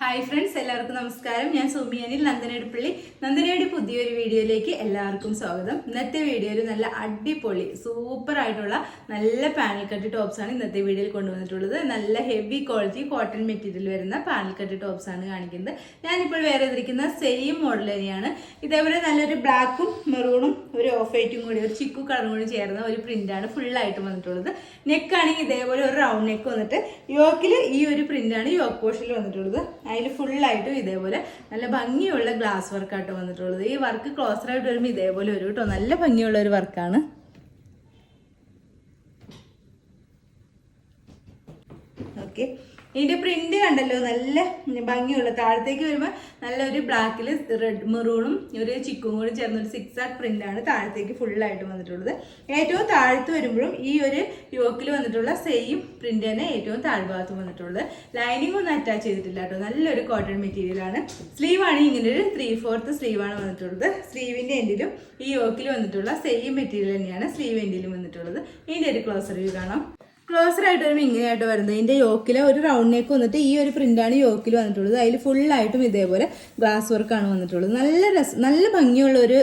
Hi friends, എല്ലാവർക്കും നമസ്കാരം. ഞാൻ സുമിയാനിൽ നന്ദനയുടെ പുതിയൊരു വീഡിയോയിലേക്ക് എല്ലാവർക്കും സ്വാഗതം. ഇന്നത്തെ വീഡിയോയിൽ നല്ല അടിപൊളി സൂപ്പർ ആയിട്ടുള്ള നല്ല പാനൽ കട്ട് ടോപ്സ് ആണ് ഇന്നത്തെ വീഡിയോയിൽ കൊണ്ടുവന്നിട്ടുള്ളത്. നല്ല ഹെവി ക്വാളിറ്റി കോട്ടൺ മെറ്റീരിയൽ വരുന്ന പാനൽ കട്ട് ടോപ്സ് ആണ് കാണിക്കുന്നത്. ഞാനിപ്പോൾ വേറെ ഇരിക്കുന്ന സെയിം മോഡൽ തന്നെയാണ്. ഇതേപോലെ നല്ലൊരു ബ്ലാക്കും മെറൂണും ഒരു ഓഫ് വൈറ്റും കൂടി ഒരു ചിക്കു കളറും കൂടി ചേർന്ന ഒരു പ്രിന്റാണ് ഫുള്ളായിട്ട് വന്നിട്ടുള്ളത്. നെക്ക് ആണെങ്കിൽ ഇതേപോലെ ഒരു റൗണ്ട് നെക്ക് വന്നിട്ട് യോക്കിൽ ഈ ഒരു പ്രിന്റാണ് യോക്ക് പോർഷനിൽ വന്നിട്ടുള്ളത്. അതിൽ ഫുള്ളായിട്ടും ഇതേപോലെ നല്ല ഭംഗിയുള്ള ഗ്ലാസ് വർക്കായിട്ട് വന്നിട്ടുള്ളത്. ഈ വർക്ക് ക്ലോസറായിട്ട് വരുമ്പോൾ ഇതേപോലെ ഒരു കേട്ടോ, നല്ല ഭംഗിയുള്ള ഒരു വർക്കാണ്. ഓക്കെ, ഇതിന്റെ പ്രിന്റ് കണ്ടല്ലോ, നല്ല ഭംഗിയുള്ള. താഴത്തേക്ക് വരുമ്പോൾ നല്ലൊരു ബ്ലാക്കിൽ റെഡ് മെറൂണും ഒരു ചിക്കും കൂടി ചേർന്ന ഒരു സിക്സാക് പ്രിന്റ് ആണ് താഴത്തേക്ക് ഫുള്ളായിട്ട് വന്നിട്ടുള്ളത്. ഏറ്റവും താഴത്ത് വരുമ്പോഴും ഈ ഒരു യോക്കിൽ വന്നിട്ടുള്ള സെയിം പ്രിന്റ് തന്നെ ഏറ്റവും താഴ്ഭാഗത്ത് വന്നിട്ടുള്ളത്. ലൈനിങ് ഒന്നും അറ്റാച്ച് ചെയ്തിട്ടില്ല കേട്ടോ, നല്ലൊരു കോട്ടൺ മെറ്റീരിയൽ ആണ്. സ്ലീവ് ആണ് ഇങ്ങനെ ഒരു 3/4 സ്ലീവ് ആണ് വന്നിട്ടുള്ളത്. സ്ലീവിന്റെ എൻഡിലും ഈ യോക്കിൽ വന്നിട്ടുള്ള സെയിം മെറ്റീരിയൽ തന്നെയാണ് സ്ലീവ് എൻഡിലും വന്നിട്ടുള്ളത്. ഇതിന്റെ ഒരു ക്ലോസർ വ്യൂ കാണാം. ക്ലോസറായിട്ട് വരുമ്പോൾ ഇങ്ങനെയായിട്ട് വരുന്നത്. ഇതിൻ്റെ യോക്കിൽ ഒരു റൗണ്ട് നെക്ക് വന്നിട്ട് ഈ ഒരു പ്രിന്റാണ് യോക്കിൽ വന്നിട്ടുള്ളത്. അതിൽ ഫുള്ളായിട്ടും ഇതേപോലെ ഗ്ലാസ് വർക്കാണ് വന്നിട്ടുള്ളത്. നല്ല ഭംഗിയുള്ള ഒരു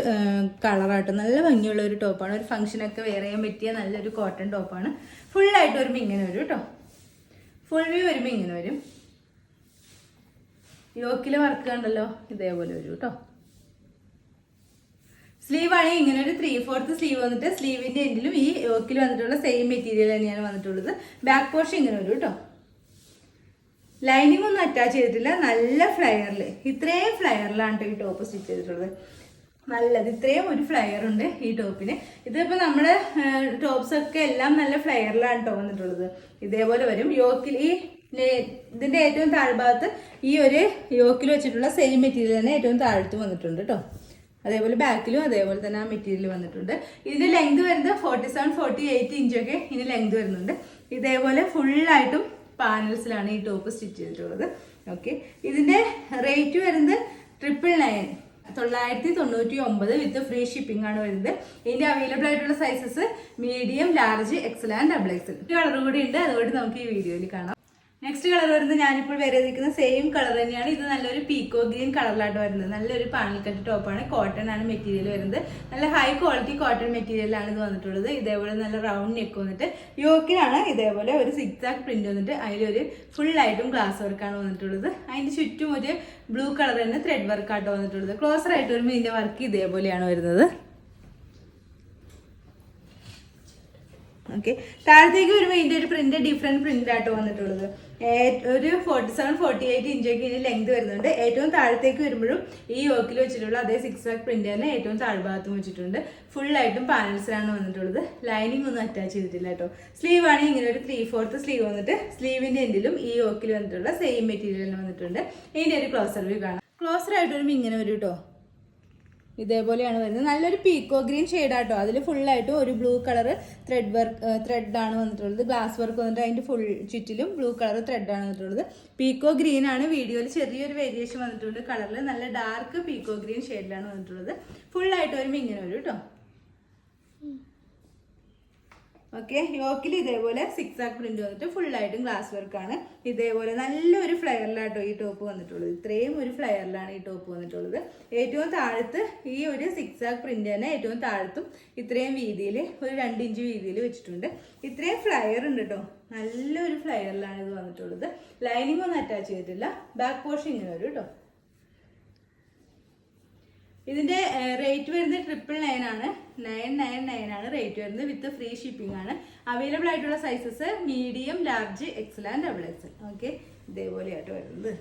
കളറായിട്ട് നല്ല ഭംഗിയുള്ള ഒരു ടോപ്പാണ്. ഒരു ഫംഗ്ഷനൊക്കെ വെയർ ചെയ്യാൻ പറ്റിയ നല്ലൊരു കോട്ടൺ ടോപ്പാണ്. ഫുള്ളായിട്ട് വരുമ്പോൾ ഇങ്ങനെ വരും കേട്ടോ. ഫുൾ വ്യൂ വരുമ്പോൾ ഇങ്ങനെ വരും. യോക്കിലെ വർക്ക് കണ്ടല്ലോ, ഇതേപോലെ വരും കേട്ടോ. സ്ലീവ് ആണെങ്കിൽ ഇങ്ങനെ ഒരു 3/4 സ്ലീവ് വന്നിട്ട് സ്ലീവിന്റെ എൻഡിലും ഈ യോക്കിൽ വന്നിട്ടുള്ള സെയിം മെറ്റീരിയൽ തന്നെയാണ് വന്നിട്ടുള്ളത്. ബാക്ക് പോർഷൻ ഇങ്ങനെ വരും കേട്ടോ. ലൈനിങ് ഒന്നും അറ്റാച്ച് ചെയ്തിട്ടില്ല. നല്ല ഫ്ലയറിൽ, ഇത്രയും ഫ്ലയറിലാണ് ഈ ടോപ്പ് സ്റ്റിച്ച് ചെയ്തിട്ടുള്ളത്. നല്ലത്, ഇത്രയും ഒരു ഫ്ലയർ ഉണ്ട് ഈ ടോപ്പിന്. ഇതിപ്പോൾ നമ്മുടെ ടോപ്സ് ഒക്കെ എല്ലാം നല്ല ഫ്ലയറിലാണ് കേട്ടോ വന്നിട്ടുള്ളത്. ഇതേപോലെ വരും. യോക്കിൽ ഈ ഇതിന്റെ ഏറ്റവും താഴ്ഭാഗത്ത് ഈ ഒരു യോക്കിൽ വെച്ചിട്ടുള്ള സെയിം മെറ്റീരിയൽ തന്നെ ഏറ്റവും താഴത്ത് വന്നിട്ടുണ്ട് കേട്ടോ. അതേപോലെ ബാക്കിലും അതേപോലെ തന്നെ ആ മെറ്റീരിയൽ വന്നിട്ടുണ്ട്. ഇതിന്റെ ലെങ്ത് വരുന്നത് 47-48 ഇഞ്ചൊക്കെ ഇതിന് ലെങ്ത് വരുന്നുണ്ട്. ഇതേപോലെ ഫുള്ളായിട്ടും പാനൽസിലാണ് ഈ ടോപ്പ് സ്റ്റിച്ച് ചെയ്തിട്ടുള്ളത്. ഓക്കെ, ഇതിന്റെ റേറ്റ് വരുന്നത് 999 വിത്ത് ഫ്രീ ഷിപ്പിംഗ് ആണ് വരുന്നത്. ഇതിന്റെ അവൈലബിൾ ആയിട്ടുള്ള sizes medium, large, XL and double Excel. Colour കൂടി ഉണ്ട്, അതുകൊണ്ട് നമുക്ക് ഈ വീഡിയോയിൽ കാണാം. നെക്സ്റ്റ് കളർ വരുന്നത് ഞാനിപ്പോൾ വേറെ ഇരിക്കുന്ന സെയിം കളർ തന്നെയാണ്. ഇത് നല്ലൊരു പീക്കോ ഗ്രീൻ കളറിലായിട്ട് വരുന്നത്. നല്ലൊരു പാനൽ കട്ട് ടോപ്പാണ്. കോട്ടൺ ആണ് മെറ്റീരിയൽ വരുന്നത്. നല്ല ഹൈ ക്വാളിറ്റി കോട്ടൺ മെറ്റീരിയലാണ് ഇത് വന്നിട്ടുള്ളത്. ഇതേപോലെ നല്ല റൗണ്ട് നെക്ക് വന്നിട്ട് യോക്കിലാണ് ഇതേപോലെ ഒരു സിക്സാക് പ്രിന്റ് വന്നിട്ട് അതിലൊരു ഫുള്ളായിട്ടും ഗ്ലാസ് വർക്കാണ് വന്നിട്ടുള്ളത്. അതിന്റെ ചുറ്റും ഒരു ബ്ലൂ കളർ തന്നെ ത്രെഡ് വർക്കായിട്ട് വന്നിട്ടുള്ളത്. ക്ലോസർ ആയിട്ട് വരുമ്പോൾ ഇതിന്റെ വർക്ക് ഇതേപോലെയാണ് വരുന്നത്. ഓക്കെ, താഴത്തേക്ക് വരുമ്പോൾ ഇതിന്റെ ഒരു പ്രിന്റ് ഡിഫറെന്റ് പ്രിന്റ് ആയിട്ട് വന്നിട്ടുള്ളത്. ഒരു 47-48 ഇഞ്ചൊക്കെ ഇതിന് ലെങ്ത് വരുന്നുണ്ട്. ഏറ്റവും താഴത്തേക്ക് വരുമ്പോഴും ഈ യോക്കിൽ വെച്ചിട്ടുള്ള അതേ സിക്സാക് പ്രിന്റ് തന്നെ ഏറ്റവും താഴ്ഭാഗത്തും വെച്ചിട്ടുണ്ട്. ഫുള്ളായിട്ടും പാനൽസിലാണ് വന്നിട്ടുള്ളത്. ലൈനിങ് ഒന്നും അറ്റാച്ച് ചെയ്തിട്ടില്ല കേട്ടോ. സ്ലീവ് ആണെങ്കിൽ ഇങ്ങനെ ഒരു 3/4 സ്ലീവ് വന്നിട്ട് സ്ലീവിന്റെ എൻഡിലും ഈ യോക്കിൽ വന്നിട്ടുള്ള സെയിം മെറ്റീരിയൽ വന്നിട്ടുണ്ട്. ഇതിന്റെ ഒരു ക്ലോസർ വ്യൂ കാണാം. ക്ലോസർ ആയിട്ട് വരുമ്പോൾ ഇങ്ങനെ വരും കേട്ടോ. ഇതേപോലെയാണ് വരുന്നത്. നല്ലൊരു പീക്കോ ഗ്രീൻ ഷെയ്ഡാട്ടോ. അതിൽ ഫുള്ളായിട്ടും ഒരു ബ്ലൂ കളർ ത്രെഡാണ് വന്നിട്ടുള്ളത്. ഗ്ലാസ് വർക്ക് വന്നിട്ട് അതിൻ്റെ ഫുൾ ചുറ്റിലും ബ്ലൂ കളർ ത്രെഡാണ് വന്നിട്ടുള്ളത്. പീക്കോ ഗ്രീൻ ആണ്. വീഡിയോയിൽ ചെറിയൊരു വേരിയേഷൻ വന്നിട്ടുണ്ട് കളറിൽ. നല്ല ഡാർക്ക് പീക്കോ ഗ്രീൻ ഷെയ്ഡിലാണ് വന്നിട്ടുള്ളത്. ഫുള്ളായിട്ട് വരുമ്പോൾ ഇങ്ങനെ വരും കേട്ടോ. ഓക്കെ, യോക്കിൽ ഇതേപോലെ സിക്സാക് പ്രിന്റ് വന്നിട്ട് ഫുള്ളായിട്ടും ഗ്ലാസ് വർക്കാണ്. ഇതേപോലെ നല്ലൊരു ഫ്ലയറിലാട്ടോ ഈ ടോപ്പ് വന്നിട്ടുള്ളത്. ഇത്രയും ഒരു ഫ്ലയറിലാണ് ഈ ടോപ്പ് വന്നിട്ടുള്ളത്. ഏറ്റവും താഴത്ത് ഈ ഒരു സിക്സാക് പ്രിന്റ് തന്നെ ഏറ്റവും താഴത്തും ഇത്രയും വീതിയിൽ ഒരു 2 ഇഞ്ച് വീതിയിൽ വെച്ചിട്ടുണ്ട്. ഇത്രയും ഫ്ലയർ ഉണ്ട് കേട്ടോ. നല്ലൊരു ഫ്ലയറിലാണ് ഇത് വന്നിട്ടുള്ളത്. ലൈനിങ് ഒന്നും അറ്റാച്ച് ചെയ്തിട്ടില്ല. ബാക്ക് പോർഷൻ ഇങ്ങനെ വരും കേട്ടോ. ഇതിന്റെ റേറ്റ് വരുന്നത് 999 ആണ്. 999 ആണ് റേറ്റ് വരുന്നത്. വിത്ത് ഫ്രീ ഷിപ്പിംഗ് ആണ്. അവൈലബിൾ ആയിട്ടുള്ള sizes medium, large, XL and double XL. Okay, ഇതേപോലെയായിട്ട് വരുന്നത്.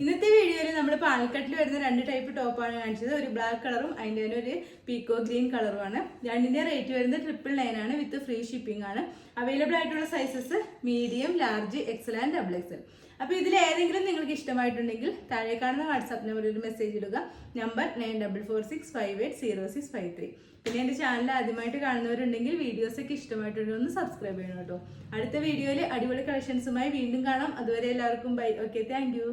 ഇന്നത്തെ വീഡിയോയിൽ നമ്മൾ പാനൽക്കട്ടിൽ വരുന്ന 2 ടൈപ്പ് ടോപ്പാണ് കാണിച്ചത്. ഒരു ബ്ലാക്ക് കളറും അതിൻ്റെ തന്നെ ഒരു പീക്കോ ഗ്രീൻ കളറുമാണ്. രണ്ടിന്റെ റേറ്റ് വരുന്നത് 999 ആണ്. വിത്ത് ഫ്രീ ഷിപ്പിംഗ് ആണ്. അവൈലബിൾ ആയിട്ടുള്ള sizes medium, large, XL and double Excel. അപ്പോൾ ഇതിൽ ഏതെങ്കിലും നിങ്ങൾക്ക് ഇഷ്ടമായിട്ടുണ്ടെങ്കിൽ താഴെ കാണുന്ന വാട്സാപ്പ് നമ്പറിൽ ഒരു മെസ്സേജ് ഇടുക. നമ്പർ 9446580653. പിന്നെ എൻ്റെ ചാനൽ ആദ്യമായിട്ട് കാണുന്നവരുണ്ടെങ്കിൽ വീഡിയോസൊക്കെ ഇഷ്ടമായിട്ടുണ്ടെങ്കിൽ ഒന്ന് സബ്സ്ക്രൈബ് ചെയ്യണം കേട്ടോ. അടുത്ത വീഡിയോയിൽ അടിപൊളി കളക്ഷൻസുമായി വീണ്ടും കാണാം. അതുവരെ എല്ലാവർക്കും ബൈ. Okay, thank you.